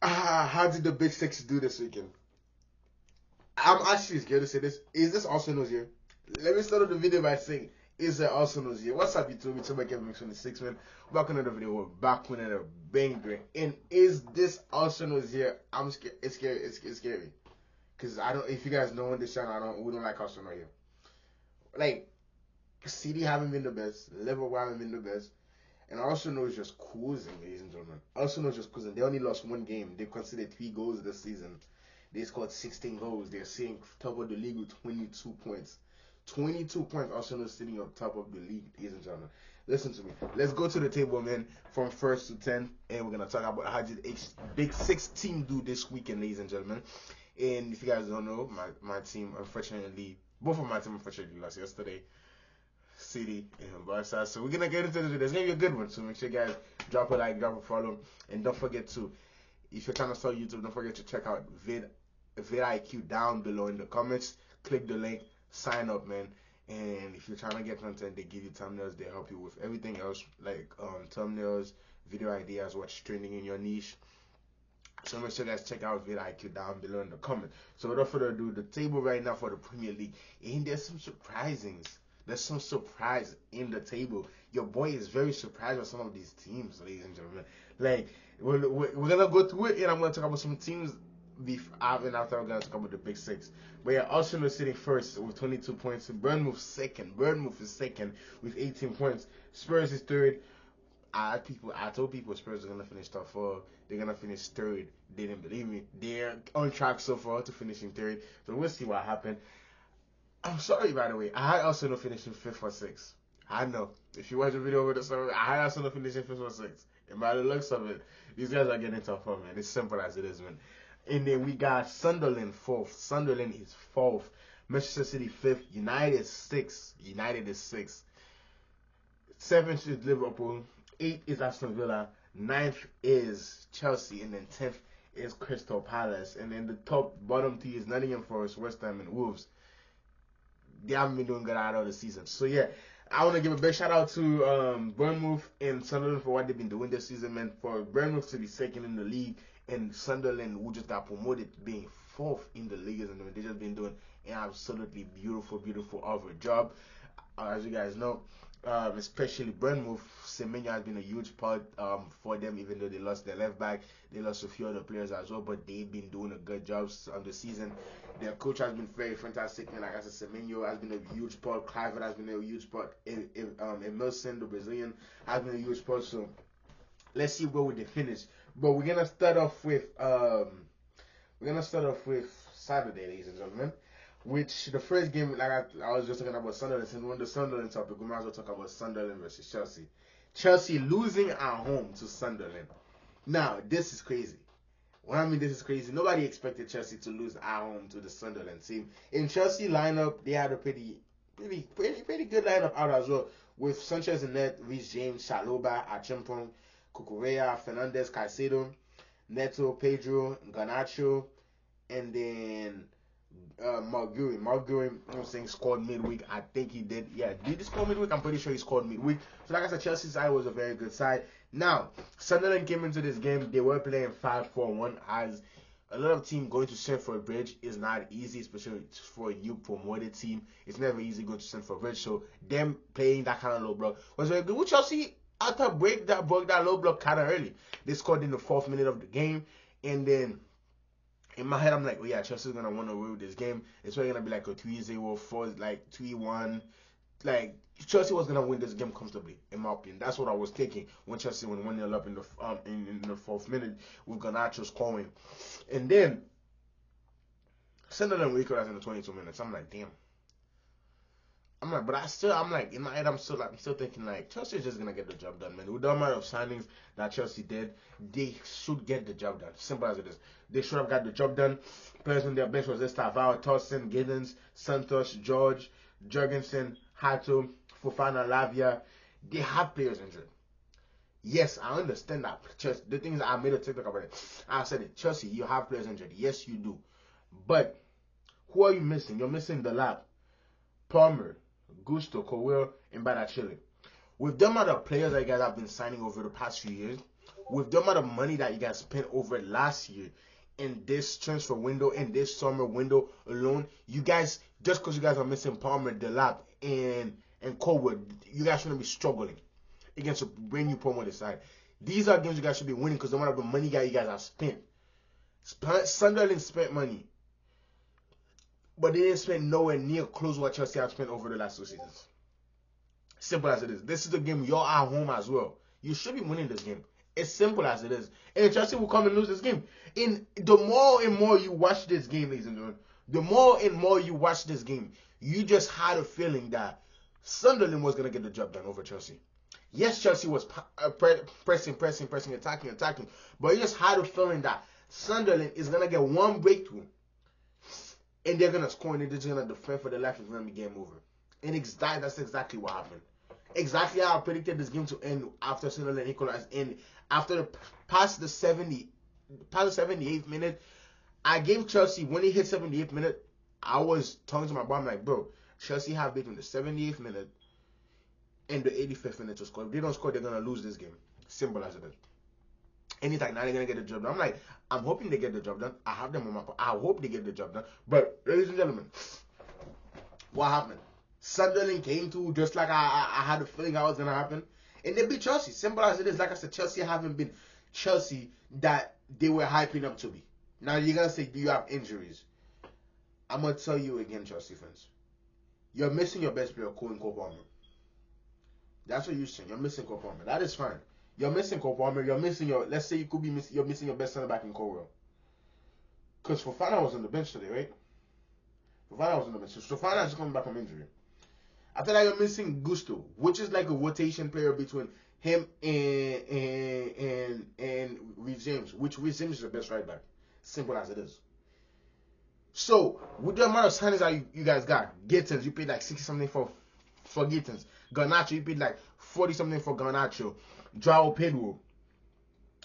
How did the Big Six do this weekend? I'm actually scared to say this. Is this Arsenal's year? Let me start off the video by saying, is it Arsenal's year? What's up, YouTube? It's about Kevin 26, man. Back on another video. We're back with another banger. And is this Arsenal's year? I'm scared. It's scary. It's scary. Because I don't, if you guys know on this channel, we don't like Arsenal here. Like, City haven't been the best. Liverpool haven't been the best. And Arsenal is just cruising, ladies and gentlemen. Arsenal is just cruising. They only lost one game. They conceded 3 goals this season. They scored 16 goals. They're sitting top of the league with 22 points. 22 points. Arsenal is sitting up top of the league, ladies and gentlemen. Listen to me. Let's go to the table, man, from 1st to 10. And we're going to talk about how did Big 6 team do this weekend, ladies and gentlemen. And if you guys don't know, my team, unfortunately, both of my team, unfortunately, lost yesterday. City and Barca. So we're gonna get into this. There's gonna be a good one. So make sure you guys drop a like, drop a follow, and don't forget to, if you're trying to start YouTube, don't forget to check out vidIQ down below in the comments. Click the link, sign up, man. And if you're trying to get content, they give you thumbnails. They help you with everything else like thumbnails, video ideas, what's trending in your niche. So make sure you guys check out vidIQ down below in the comments. So without further ado, the table right now for the Premier League, and there's some surprisings. There's some surprise in the table. Your boy is very surprised with some of these teams, ladies and gentlemen. Like, we're going to go through it, and I'm going to talk about some teams and after I'm going to talk about the Big 6. But yeah, Arsenal is sitting first with 22 points. Bournemouth second. Bournemouth is second with 18 points. Spurs is third. I told people Spurs are going to finish top 4. They're going to finish third. They didn't believe me. They're on track so far to finishing third. So we'll see what happens. I'm sorry, by the way. I had Arsenal finishing 5th or 6th. I know. If you watch the video over the summer, I had Arsenal finishing 5th or 6th. And by the looks of it, these guys are getting tougher, man. It's simple as it is, man. And then we got Sunderland 4th. Sunderland is 4th. Manchester City 5th. United is 6th. United is 6th. 7th is Liverpool. 8th is Aston Villa. 9th is Chelsea. And then 10th is Crystal Palace. And then the bottom 3 is Nottingham Forest, West Ham, and Wolves. They haven't been doing good out of the season. So yeah, I want to give a big shout out to Bournemouth and Sunderland for what they've been doing this season, man. For Bournemouth to be second in the league and Sunderland, who just got promoted, being 4th in the league, and they just been doing an absolutely beautiful of a job. As you guys know, especially Bournemouth, Semenyo has been a huge part for them, even though they lost their left back. They lost a few other players as well, but they've been doing a good job on the season. Their coach has been very fantastic, and like I said, Semenyo has been a huge part. Clivert has been a huge part. Emerson, the Brazilian, has been a huge part. So let's see where we finish. But we're gonna start off with Saturday, ladies and gentlemen. Which the first game, like I was just talking about Sunderland, and on the Sunderland topic, we might as well talk about Sunderland versus Chelsea. Chelsea losing at home to Sunderland. Now, this is crazy. When I mean this is crazy, nobody expected Chelsea to lose at home to the Sunderland team. In Chelsea lineup, they had a pretty good lineup out as well, with Sanchez in net, Reece James, Chalobah, Achimpong, Cucurella, Fernandez, Caicedo, Neto, Pedro, Garnacho, and then Marguerite, I'm saying scored midweek. I think he did. Yeah, did he score midweek? I'm pretty sure he scored midweek. So like I said, Chelsea's side was a very good side. Now, Sunderland came into this game. They were playing 5-4-1. As a lot of teams going to Stamford Bridge is not easy, especially for a new promoted team. It's never easy going to Stamford Bridge. So them playing that kind of low block was very good. With Chelsea, after broke that low block kind of early. They scored in the 4th minute of the game, and then in my head, I'm like, oh yeah, Chelsea's going to win away with this game. It's probably going to be like a 3-0, 4, like 3-1. Like, Chelsea was going to win this game comfortably, in my opinion. That's what I was thinking when Chelsea went 1-0 up in the 4th minute with Garnacho scoring. And then, Sunderland equalized in the 22 minutes. I'm like, damn. I'm like, in my head, I'm still thinking, like, Chelsea is just going to get the job done, man. With the amount of signings that Chelsea did, they should get the job done. Simple as it is. They should have got the job done. Players on their bench was Estavao, Torsten, Giddens, Santos, George, Jorgensen, Hato, Fofana, Lavia. They have players injured. Yes, I understand that. Chelsea, the thing is, I made a TikTok about it. I said it. Chelsea, you have players injured. Yes, you do. But who are you missing? You're missing the lab. Palmer, Gusto, Cowell, and Badachile. With them other players that you guys have been signing over the past few years, with the amount of money that you guys spent over last year in this transfer window, in this summer window alone, you guys, just because you guys are missing Palmer, Delap, and Colwood, you guys shouldn't be struggling against a brand new Palmer side. These are games you guys should be winning because the amount of the money that you guys have spent. Sunderland spent money, but they didn't spend nowhere near close what Chelsea have spent over the last 2 seasons. Simple as it is. This is the game you're at home as well. You should be winning this game. It's simple as it is. And Chelsea will come and lose this game. And the more and more you watch this game, ladies and gentlemen, the more and more you watch this game, you just had a feeling that Sunderland was going to get the job done over Chelsea. Yes, Chelsea was pressing, attacking. But you just had a feeling that Sunderland is going to get one breakthrough. And they're going to score and they're just going to defend for their life. It's going to be game over. And that's exactly what happened. Exactly how I predicted this game to end after Sunderland equalized. And after past the 78th minute, I gave Chelsea, when it hit 78th minute, I was talking to my bro, I'm like, bro, Chelsea have between the 78th minute and the 85th minute to score. If they don't score, they're going to lose this game. Simple as it is. And he's like, now they're going to get the job done. I'm like, I'm hoping they get the job done. I have them on my phone. I hope they get the job done. But, ladies and gentlemen, what happened? Sunderland came through just like I had a feeling that was going to happen. And they beat Chelsea. Simple as it is. Like I said, Chelsea haven't been Chelsea that they were hyping up to be. Now, you're going to say, do you have injuries? I'm going to tell you again, Chelsea fans. You're missing your best player, Cole Palmer. That's what you're saying. You're missing Cole Palmer. That is fine. You're missing Cole Palmer. You're missing your, let's say you could be missing, you're missing your best center back in Colwell. Because Fofana was on the bench today, right? Fofana was on the bench. So Fofana is just coming back from injury. After that, you're missing Gusto, which is like a rotation player between him and Reece James, which Reece James is the best right back. Simple as it is. So, with the amount of signings that you guys got, Gittins, you paid like 60-something for Gittins. Garnacho, you paid like 40-something for Garnacho. João Pedro.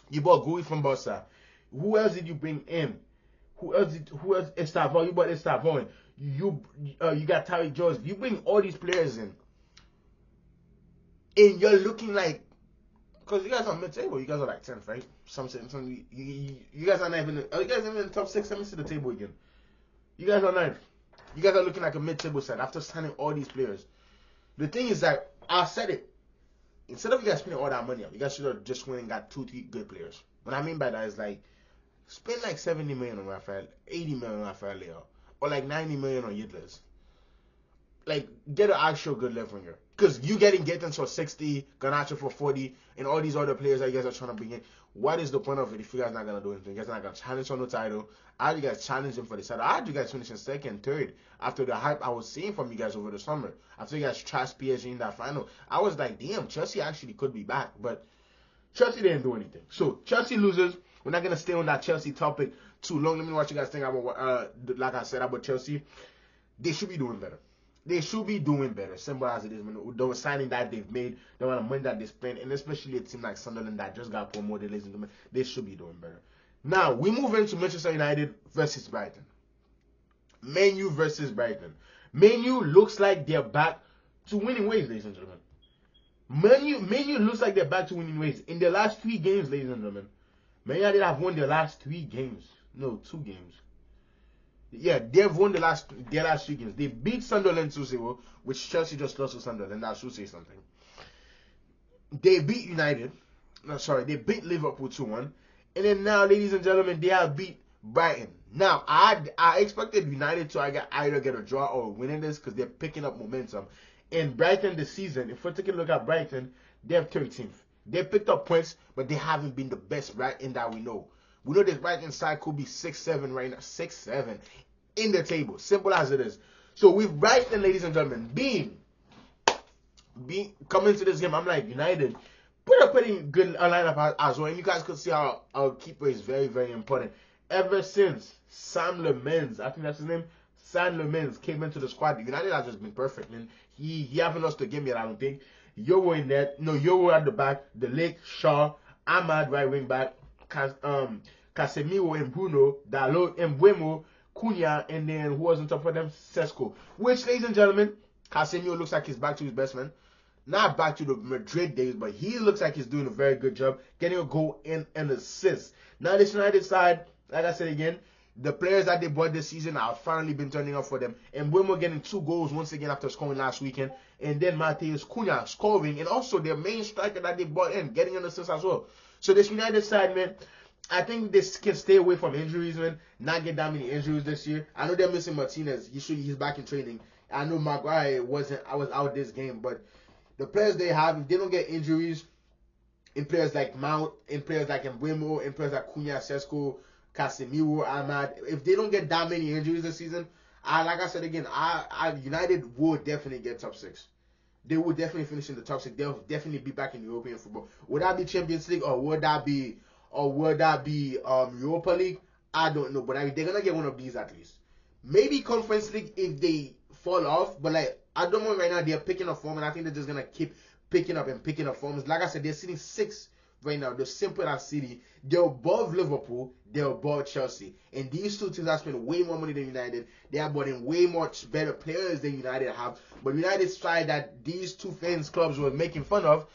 You bought Gui from Barca. Who else did you bring in? Who else? Estavon. You bought Estavon. You got Tyreek Jones. You bring all these players in, and you're looking like, because you guys are mid-table. You guys are like 10th, right? You guys are not even. Are you guys even in the top 6? Let me see the table again. You guys are 9th. You guys are looking like a mid-table side after signing all these players. The thing is that I said it. Instead of you guys spending all that money, you guys should have just went and got 2-3 good players. What I mean by that is like, spend like 70 million on Rafael, 80 million on Rafael Leao, or like 90 million on Yidlis. Like, get an actual good left winger. Because you getting Gittins for 60, Garnacho for 40, and all these other players that you guys are trying to bring in. What is the point of it if you guys are not going to do anything? You guys are not going to challenge on the title. How do you guys challenge him for the title? How do you guys finish in 2nd, 3rd after the hype I was seeing from you guys over the summer? After you guys trashed PSG in that final, I was like, damn, Chelsea actually could be back. But Chelsea didn't do anything. So, Chelsea loses. We're not going to stay on that Chelsea topic too long. Let me know what you guys think about, like I said, about Chelsea. They should be doing better. They should be doing better. Simple as it is, man. The signing that they've made, the amount of money that they spent, and especially a team like Sunderland that just got promoted, ladies and gentlemen, they should be doing better. Now, we move into Manchester United versus Brighton. Man U versus Brighton. Man U looks like they're back to winning ways, ladies and gentlemen. Man U looks like they're back to winning ways. In the last 3 games, ladies and gentlemen, Man United have won their last 3 games. No, 2 games. Yeah, they've won their last 3 games. They beat Sunderland 2-0, which Chelsea just lost to Sunderland. That should say something. They beat United. No, sorry, they beat Liverpool 2-1. And then now, ladies and gentlemen, they have beat Brighton. Now, I expected United to either get a draw or win in this because they're picking up momentum. In Brighton this season, if we're taking a look at Brighton, they're 13th. They picked up points, but they haven't been the best Brighton that we know. We know this Brighton side could be 6-7 right now. 6-7 in the table. Simple as it is. So with Brighton, ladies and gentlemen, being coming to this game, I'm like, United put a pretty good lineup as well. And you guys could see how our keeper is very, very important. Ever since Sam Lemens, I think that's his name, Sam Lemens came into the squad, United has just been perfect, man. He haven't lost the game yet, I don't think. Yowo in net, no, Yowo at the back, the Lake, Shaw, Ahmad right wing back, Casemiro and Bruno, Dalot and Buemo, Cunha, and then who was on top of them? Sesko. Which, ladies and gentlemen, Casemiro looks like he's back to his best man. not back to the Madrid days, but he looks like he's doing a very good job getting a goal and an assist. Now this United side, like I said again, the players that they bought this season have finally been turning up for them. And Mbeumo getting 2 goals once again after scoring last weekend. And then Matheus Cunha scoring. And also their main striker that they bought in getting an assist as well. So this United side, man, I think this can stay away from injuries, man. Not get that many injuries this year. I know they're missing Martinez. He's back in training. I know Maguire was out this game. But the players they have, if they don't get injuries, in players like Mount, in players like Mbeumo, in players like Cunha, Sesko, Casemiro, Ahmad, if they don't get that many injuries this season, like I said again, United will definitely get top 6. They will definitely finish in the top 6. They'll definitely be back in European football. Would that be Champions League or would that be Europa League? I don't know, but they're gonna get one of these at least. Maybe Conference League if they fall off, but like at the moment right now they're picking up form, and I think they're just gonna keep picking up forms. Like I said, they're sitting 6th right now. They're simple as City. They're above Liverpool. They're above Chelsea. And these two teams have spent way more money than United. They have brought in way much better players than United have. But United's side that these two fans clubs were making fun of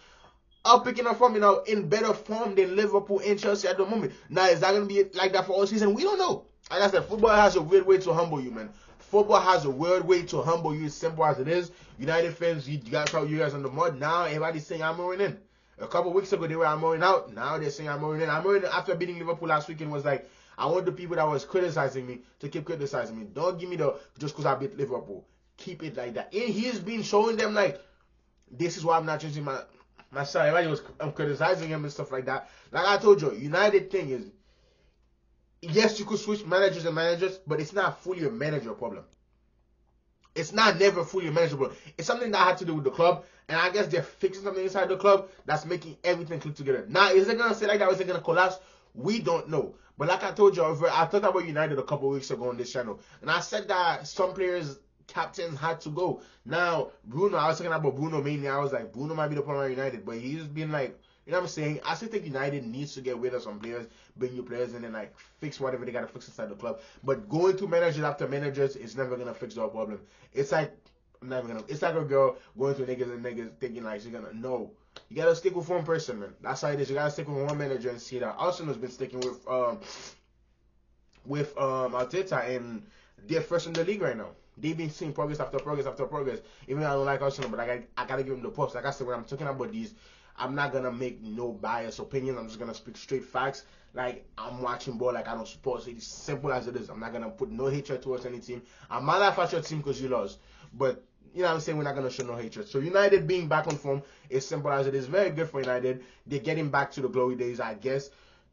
are picking up form, in better form than Liverpool and Chelsea at the moment. Now, is that going to be like that for all season? We don't know. Like I said, football has a weird way to humble you, man. Football has a weird way to humble you, as simple as it is. United fans, you guys throw you guys on the mud. Now, everybody's saying I'm moving in. A couple weeks ago, they were Amorim out. Now they're saying Amorim in. Amorim, after beating Liverpool last weekend, was like, I want the people that was criticizing me to keep criticizing me. Don't give me the just because I beat Liverpool. Keep it like that. And he's been showing them, like, this is why I'm not changing my style. Everybody was criticizing him and stuff like that. Like I told you, United thing is, yes, you could switch managers and managers, but it's not fully a manager problem. It's not never fully manageable. It's something that had to do with the club, and I guess they're fixing something inside the club that's making everything click together. Now, is it gonna stay like that? Or is it gonna collapse? We don't know. But like I told you, I talked about United a couple weeks ago on this channel, and I said that some players, captains, had to go. Now, Bruno, I was talking about Bruno mainly. I was like, Bruno might be the problem at United, but he's been like, you know what I'm saying? I still think United needs to get rid of some players, bring new players, and then like fix whatever they gotta fix inside the club. But going to managers after managers is never gonna fix the problem. It's like it's like a girl going to niggas thinking like she's gonna no. You gotta stick with one person, man. That's how it is. You gotta stick with one manager and see that. Arsenal's been sticking with Arteta, and they're first in the league right now. They've been seeing progress after progress after progress. Even though I don't like Arsenal, but I gotta give them the props. Like I said, when I'm talking about these, I'm not gonna make no biased opinion. I'm just gonna speak straight facts. Like I'm watching ball, like I don't support. It's simple as it is. I'm not gonna put no hatred towards any team. I might laugh at your team because you lost, but you know what I'm saying, we're not gonna show no hatred. So United being back on form is simple as it is. Very good for United. They're getting back to the glory days, I guess.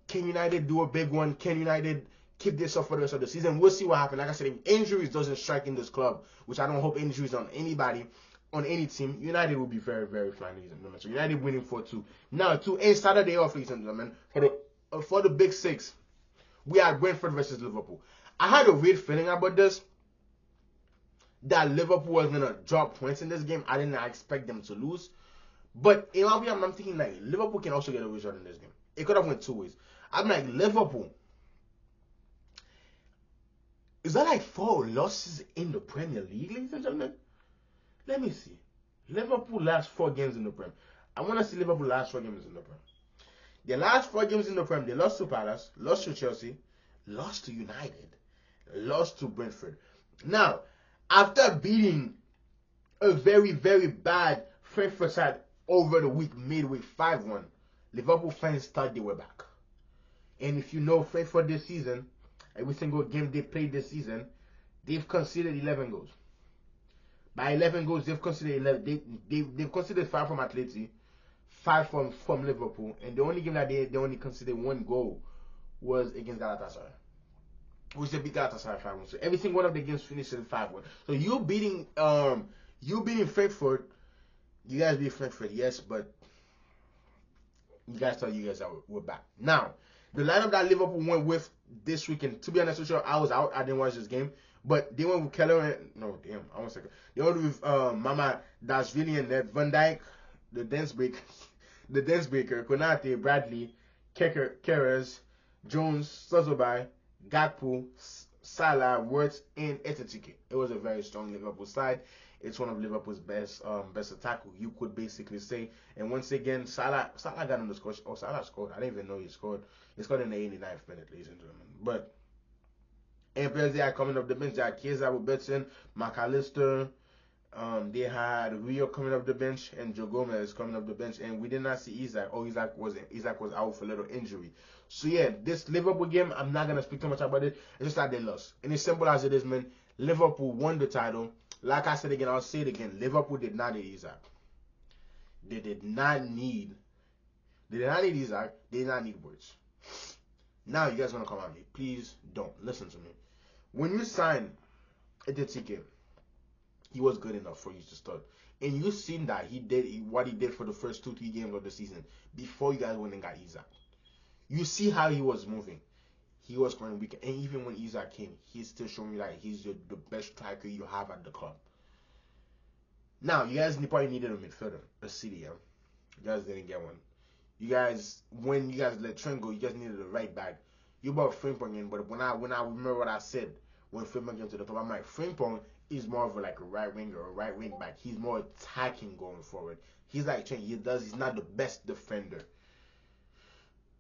Can United do a big one? Can United keep this up for the rest of the season? We'll see what happens. Like I said, if injuries doesn't strike in this club, which I don't hope injuries on anybody, on any team, United will be very, very fine, ladies and gentlemen. So United winning 4-2. Now, to end Saturday off, ladies and gentlemen, for the Big Six, we had Brentford versus Liverpool. I had a weird feeling about this, that Liverpool was going to drop points in this game. I didn't expect them to lose. But in my opinion, I'm thinking like Liverpool can also get a result in this game. It could have went 2 ways. I'm like, Liverpool, is that like 4 losses in the Premier League, ladies and gentlemen? Let me see. Liverpool last 4 games in the Prem. I want to see Liverpool last 4 games in the Prem. Their last 4 games in the Prem, they lost to Palace, lost to Chelsea, lost to United, lost to Brentford. Now, after beating a very, very bad Brentford side over the week midweek 5-1, Liverpool fans thought they were back. And if you know Brentford this season, every single game they played this season, they've conceded 11 goals. By 11 goals, they've conceded 11. They've conceded 5 from Atleti, 5 from Liverpool, and the only game that they only conceded 1 goal was against Galatasaray, which they beat Galatasaray 5-1. So every single one of the games finished in 5-1. So you beating Frankfurt, you guys beat Frankfurt, yes, but you guys thought you guys were back. Now, the lineup that Liverpool went with this weekend, to be honest with you, I was out. I didn't watch this game. But they went with Keller and... No, damn. I want a second. They went with Mama Dashvili and Ned Van Dijk, the dance breaker, Konate, Bradley, Keres, Jones, Sozobai, Gakpo, Salah, Wirtz, and Etetike. It was a very strong Liverpool side. It's one of Liverpool's best attack, you could basically say. And once again, Salah got on the score. Oh, Salah scored. I didn't even know he scored. He scored in the 89th minute, ladies and gentlemen. But and players they are coming up the bench. They had Chiesa, Robertson, McAllister. They had Rio coming up the bench and Joe Gomez coming up the bench, and we did not see Isaac. Oh, Isaac was out for a little injury. So yeah, this Liverpool game, I'm not gonna speak too much about it. It's just that they lost, and it's simple as it is, man. Liverpool won the title. Like I said again, I'll say it again. Liverpool did not need Isaac. They did not need Isaac. They did not need words. Now you guys wanna come at me? Please don't listen to me. When you sign a ticket, he was good enough for you to start. And you've seen that he did what he did for the first 2-3 games of the season before you guys went and got Isaac. You see how he was moving. He was playing weak. And even when Isaac came, he's still showing you that he's the best striker you have at the club. Now, you guys probably needed a midfielder, a CDM. You guys didn't get one. You guys, when you guys let Trent go, you guys needed a right back. You bought Frimpong in, but when I remember what I said when Frimpong came to the club, I'm like, Frimpong is more of like a right winger or a right wing back. He's more attacking going forward. He's like Trent. He's not the best defender.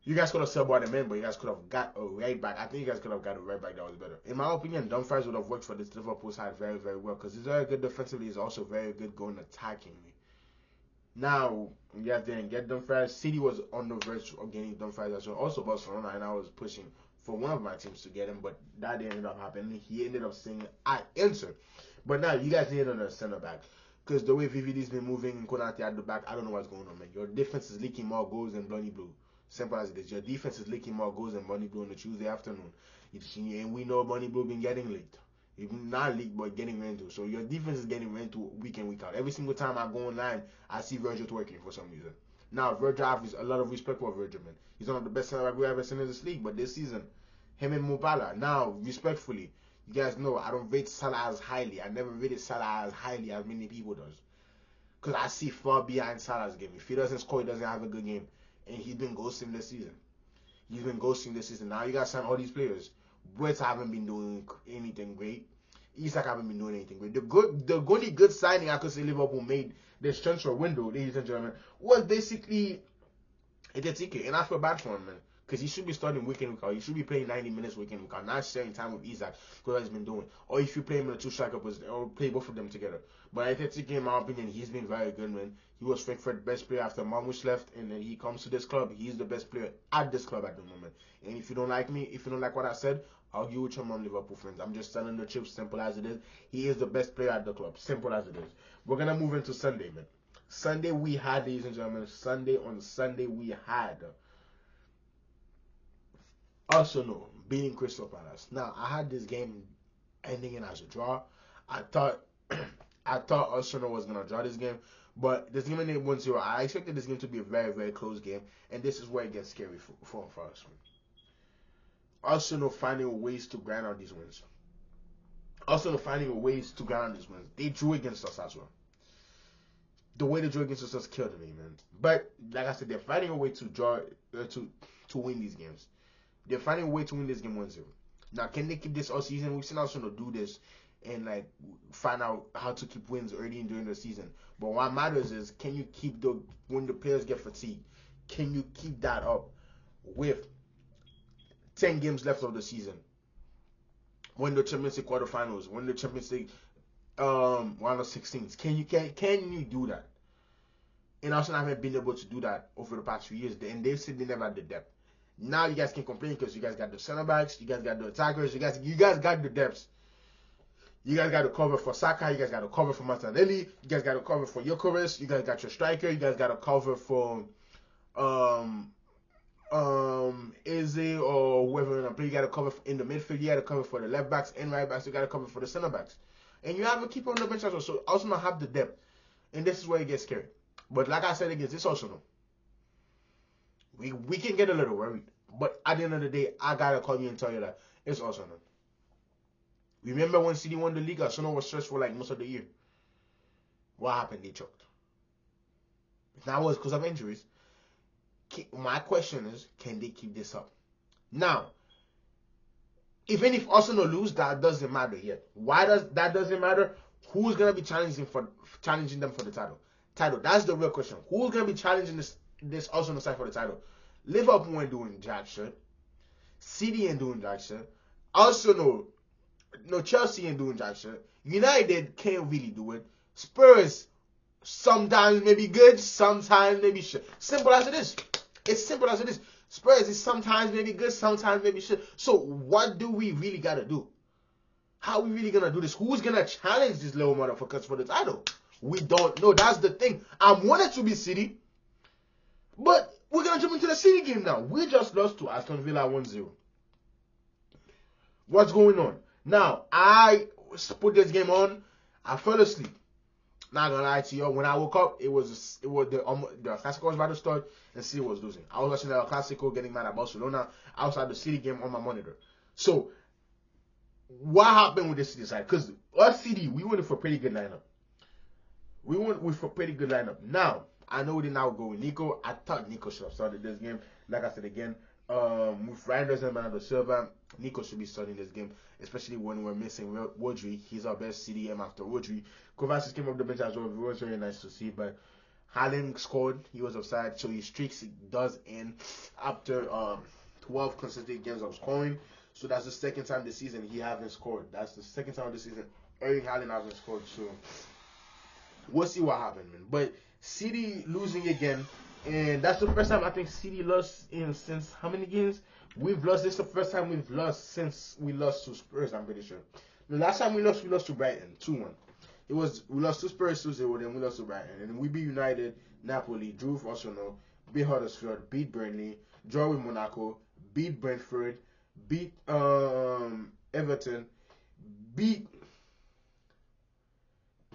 You guys could have subbed him in, but you guys could have got a right back. I think you guys could have got a right back that was better. In my opinion, Dumfries would have worked for this Liverpool side very, very well because he's very good defensively. He's also very good going attackingly. Now, you guys didn't get Dumfries. City was on the verge of getting Dumfries as well. Also Barcelona, and I was pushing for one of my teams to get him, but that didn't end up happening. He ended up saying, I answered. But now, you guys need another center back. Because the way VVD's been moving and Konate at the back, I don't know what's going on, man. Your defense is leaking more goals than Bloody Blue. Simple as it is. Your defense is leaking more goals than Bloody Blue on the Tuesday afternoon. And we know Bloody Blue been getting late. Even not leaked, but getting rented. So your defense is getting rented week in, week out. Every single time I go online, I see Virgil twerking for some reason. Now, Virgil, I have a lot of respect for Virgil, man. He's one of the best center backs we've ever seen in this league. But this season, him and Mubala. Now, respectfully, you guys know I don't rate Salah as highly. I never rated Salah as highly as many people does. Because I see far behind Salah's game. If he doesn't score, he doesn't have a good game. And he's been ghosting this season. Now you guys sign all these players. Brett haven't been doing anything great. Isak haven't been doing anything great. The only good signing I could say Liverpool made this transfer window, ladies and gentlemen, was basically a ticket. And I feel bad for him, man. Because he should be starting week in, week out. He should be playing 90 minutes week in, week out. Not sharing time with Isak, because he's been doing. Or if you play him in a two-striker position, or play both of them together. But I think, in my opinion, he's been very good, man. He was Frankfurt best player after Marmoush left, and then he comes to this club. He's the best player at this club at the moment. And if you don't like me, if you don't like what I said, argue with your mom, Liverpool friends. I'm just telling the truth, simple as it is. He is the best player at the club, simple as it is. We're going to move into Sunday, man. Sunday we had, ladies and gentlemen, on Sunday we had Arsenal beating Crystal Palace. Now, I had this game ending in as a draw. I thought Arsenal was going to draw this game, but this game ended 1-0. I expected this game to be a very, very close game, and this is where it gets scary for us. Arsenal finding ways to grind out these wins. They drew against us as well. The way they drew against us killed me, man. But, like I said, they're finding a way to draw, to win these games. They're finding a way to win this game 1-0. Now, can they keep this all season? We've seen Arsenal do this and find out how to keep wins early during the season. But what matters is, can you keep when the players get fatigued? Can you keep that up with 10 games left of the season? When the Champions League quarterfinals, when the Champions League round of 16s, can you do that? And Arsenal haven't been able to do that over the past few years, and they've said they never had the depth. Now you guys can complain because you guys got the center backs, you guys got the attackers, you guys got the depths. You guys got to cover for Saka, you guys got to cover for Martinelli, you guys got to cover for Gyökeres, you guys got your striker, you guys got to cover for Eze or whoever in the play. You got to cover in the midfield, you got to cover for the left backs and right backs, you got to cover for the center backs. And you have a keeper on the bench as well, so Arsenal have the depth. And this is where it gets scary. But like I said against this Arsenal, we can get a little worried. But at the end of the day, I got to call you and tell you that it's Arsenal. Remember when City won the league, Arsenal was stressful like most of the year. What happened? They choked. Now it was because of injuries. My question is, can they keep this up? Now, even if Arsenal lose, that doesn't matter yet. Why does that doesn't matter? Who's gonna be challenging them for the title? That's the real question. Who's gonna be challenging this Arsenal side for the title? Liverpool ain't doing jack shit. City ain't doing jack shit. Arsenal, no, Chelsea ain't doing jack shit. United can't really do it. Spurs sometimes maybe good, sometimes maybe shit. Simple as it is. It's simple as it is. Spurs is sometimes maybe good, sometimes maybe shit. So what do we really gotta do? How are we really gonna do this? Who's gonna challenge these little motherfuckers for the title? We don't know. That's the thing. I want it to be City, but we're gonna jump into the City game now. We just lost to Aston Villa 1-0. What's going on? Now, I put this game on. I fell asleep. Not gonna lie to you. When I woke up, it was the Clasico was about to start and City was losing. I was watching the Clasico, getting mad at Barcelona outside the City game on my monitor. So, what happened with the City side? Because us City, we went for a pretty good lineup. Now, I know we did not go with Nico. I thought Nico should have started this game. Like I said again, with Reinders and Bernardo Silva, Nico should be starting this game, especially when we're missing Rodri. He's our best CDM after Rodri. Kovacic came off the bench as well. It was very nice to see, but Haaland scored. He was offside, so his streaks does end after 12 consecutive games of scoring. So that's the second time this season he hasn't scored. That's the second time this season Erling Haaland hasn't scored. So we'll see what happens, man. But City losing again, and that's the first time I think City lost since how many games? We've lost. This is the first time we've lost since we lost to Spurs, I'm pretty sure. The last time we lost to Brighton, 2-1. We lost to Spurs 2-0, then we lost to Brighton. And we beat United, Napoli, drew Arsenal, beat Huddersfield, beat Burnley, draw with Monaco, beat Brentford, beat Everton, beat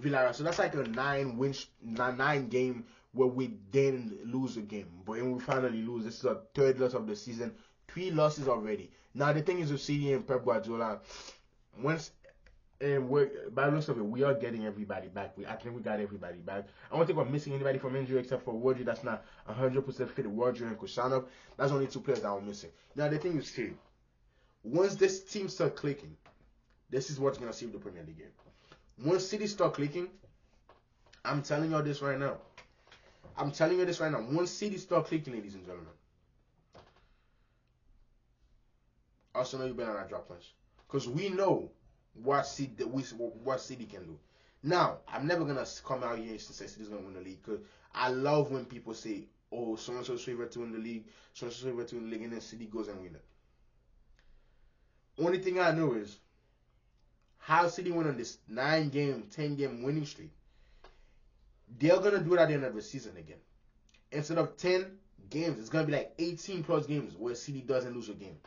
Villarreal. So that's like a 9 game where we didn't lose a game. But when we finally lose, this is our third loss of the season. 3 losses already. Now the thing is with City and Pep Guardiola, by the looks of it, we are getting everybody back. I think we got everybody back. I don't think we're missing anybody from injury except for Rodri. That's not 100% fit. Rodri and Kusanov. That's only 2 players that are missing. Now the thing is City. Once this team start clicking, this is what's gonna save the Premier League game. Once City start clicking, I'm telling you this right now. Once City start clicking, ladies and gentlemen, Arsenal, you better not drop points, because we know what City can do. Now, I'm never gonna come out here and say City's gonna win the league, because I love when people say, "Oh, so and so's favorite to win the league, so and so's favorite to win the league," and then City goes and win it. Only thing I know is how City went on this 9-game, 10-game winning streak. They're gonna do it at the end of the season again. Instead of 10 games, it's gonna be like 18 plus games where City doesn't lose a game.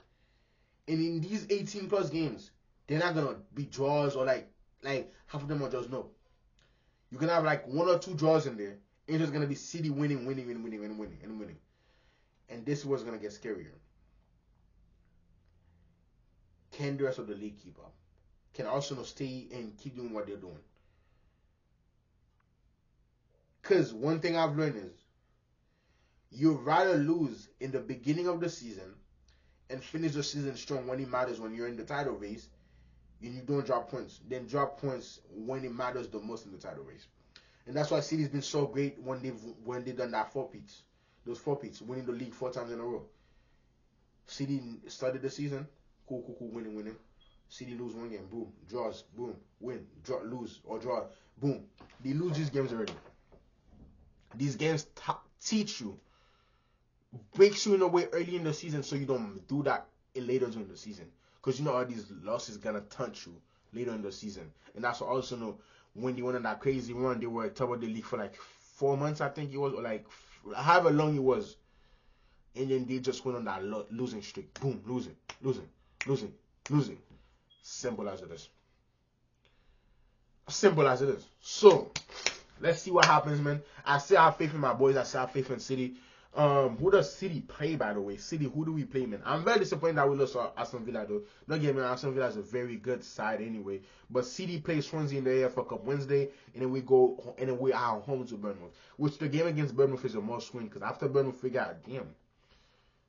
And in these 18 plus games, they're not gonna be draws or like half of them are just no. You can have like 1 or 2 draws in there, and it's just gonna be City winning. And this is what's gonna get scarier. Can the rest of the league keep up? Can Arsenal stay and keep doing what they're doing? Because one thing I've learned is you'd rather lose in the beginning of the season and finish the season strong when it matters, when you're in the title race, and you don't drop points, then drop points when it matters the most in the title race. And that's why City's been so great when they've done that 4 peats. Those 4 peats, winning the league 4 times in a row. City started the season, cool, winning. City lose 1 game, boom, draws, boom, win, draw, lose, or draw, boom. They lose these games already. These games teach you, breaks you in a way early in the season so you don't do that later in the season. Because you know all these losses gonna touch you later in the season. And that's what also know when they went on that crazy run, they were top of the league for like 4 months, I think it was, or like however long it was. And then they just went on that losing streak. Boom, losing. Simple as it is. So, let's see what happens, man. I still have faith in my boys. I still have faith in City. Who does City play, by the way? City, who do we play, man? I'm very disappointed that we lost to Aston Villa, though. Don't get me wrong, Aston Villa is a very good side anyway. But City plays Swansea in the AFL Cup Wednesday, and then we are home to Bournemouth. Which the game against Bournemouth is a must win, because after Bournemouth, we got damn.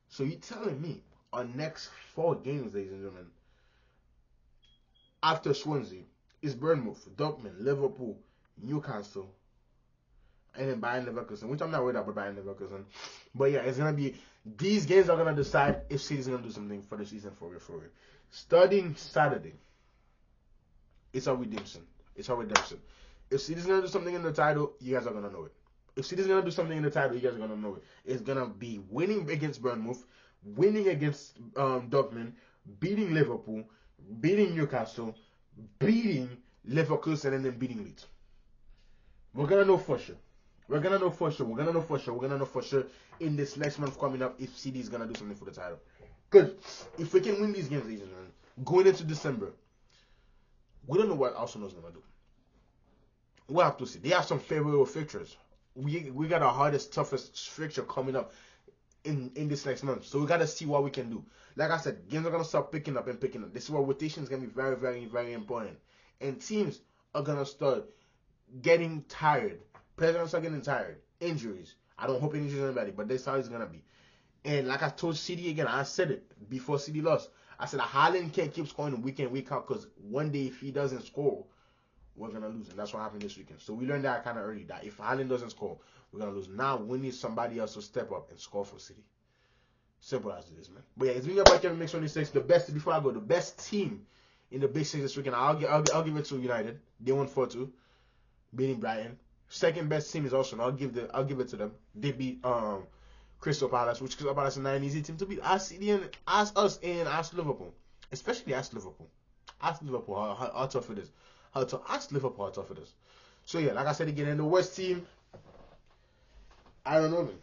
So you telling me our next 4 games, ladies and gentlemen, after Swansea, It's Bournemouth, Dortmund, Liverpool, Newcastle, and then Bayern Leverkusen, which I'm not worried about Bayern Leverkusen. But yeah, it's gonna be these games are gonna decide if City's gonna do something for the season for real, for real. Starting Saturday, it's our redemption. It's our redemption. If City's gonna do something in the title, you guys are gonna know it. If City's gonna do something in the title, you guys are gonna know it. It's gonna be winning against Bournemouth, winning against Dortmund, beating Liverpool, beating Newcastle, beating Leverkusen, and then beating Leeds. We're gonna know for sure. We're gonna know for sure. We're gonna know for sure. We're gonna know for sure in this next month coming up if City is gonna do something for the title. Because if we can win these games, ladies and gentlemen, going into December, we don't know what Arsenal's gonna do. We'll have to see. They have some favorable fixtures. We got our hardest, toughest fixture coming up in this next month. So we gotta see what we can do. Like I said, games are gonna start picking up and picking up. This is where rotation is gonna be very, very, very important. And teams are gonna start getting tired. Players are gonna start getting tired. Injuries. I don't hope any injuries on anybody, but this is how it's gonna be. And like I told CD again, I said it before CD lost. I said Haaland can't keep scoring week in, week out, because one day if he doesn't score, we're gonna lose, and that's what happened this weekend. So we learned that kind of early, that if Haaland doesn't score, we're gonna lose. Now we need somebody else to step up and score for City. Simple as it is, man. But yeah, it's been your boy Kevin Mix 26. The best, before I go, the best team in the Big Six this weekend. I'll give it to United. They won 4-2, beating Brighton. Second best team is Arsenal. I'll give it to them. They beat Crystal Palace, which Crystal Palace is not an easy team to beat. As us and as Liverpool, especially as Liverpool. Ask Liverpool how tough it is. Ask Liverpool how tough it is. So yeah, like I said again, in the West team, I don't know, man.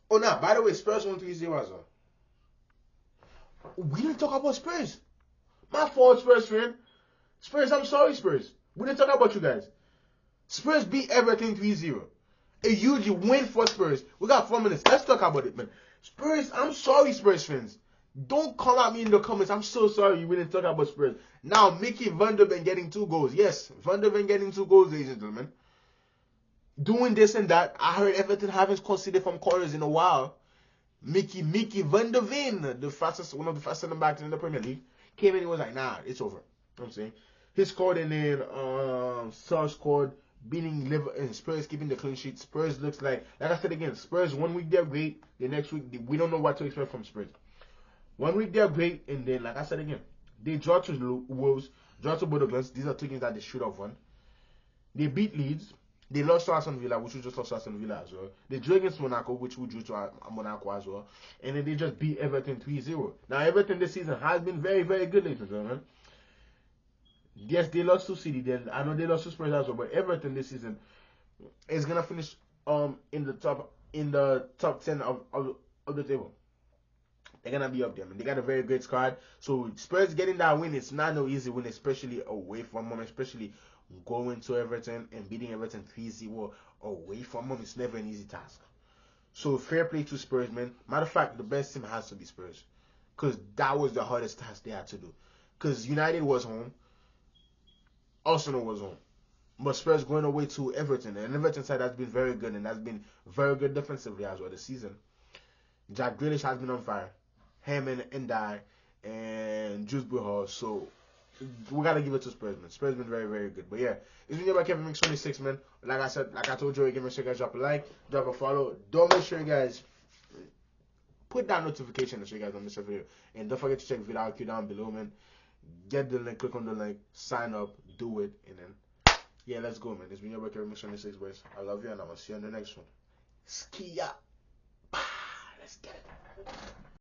Oh, now, by the way, Spurs won 3-0 as well. We didn't talk about Spurs. My fault, Spurs fan. Spurs, I'm sorry, Spurs. We didn't talk about you guys. Spurs beat Everton 3-0. A huge win for Spurs. We got 4 minutes. Let's talk about it, man. Spurs, I'm sorry, Spurs fans. Don't come at me in the comments. I'm so sorry we didn't talk about Spurs. Now, Mickey Van der Ven getting 2 goals. Yes, Van der Ven getting 2 goals, ladies and gentlemen. Doing this and that. I heard Everton haven't conceded from corners in a while. Mickey Van der Ven, one of the fastest backs in the Premier League, came in and was like, nah, it's over. You know what I'm saying? He scored, and then Saar scored, beating Liverpool, and Spurs keeping the clean sheet. Spurs looks like I said again, Spurs 1 week they're great, the next week we don't know what to expect from Spurs. 1 week they're great, and then like I said again, they draw to Wolves, draw to Bordeaux. These are 2 games that they should have won. They beat Leeds. They lost to Aston Villa, which we just lost to Aston Villa as well. They drew against Monaco, which we drew to Monaco as well. And then they just beat Everton 3-0. Now, Everton this season has been very, very good, ladies and gentlemen. Yes, they lost to City. Then I know they lost to Spurs as well, but Everton this season is gonna finish in the top 10 of the table. They're gonna be up there, man. They got a very great squad. So Spurs getting that win, it's not no easy win, especially away from home, especially going to Everton and beating Everton 3-0 away from home. It's never an easy task. So fair play to Spurs, man. Matter of fact, the best team has to be Spurs, because that was the hardest task they had to do. Because United was home, Arsenal was home, but Spurs going away to Everton, and Everton side has been very good, and has been very good defensively as well this season. Jack Grealish has been on fire. Him and I and Jules Buhal. So we gotta give it to Spurs, man. Spurs been very, very good. But yeah, it's been your boy Kevin Mix 26, man. Like I said, like I told you again, make sure you guys drop a like, drop a follow. Don't make sure you guys put that notification so you guys don't miss a video. And don't forget to check vidIQ down below, man. Get the link, click on the link, sign up, do it, and then yeah, let's go, man. It's been your boy Kevin Mix 26, boys. I love you, and I will see you on the next one. Ski up. Let's get it.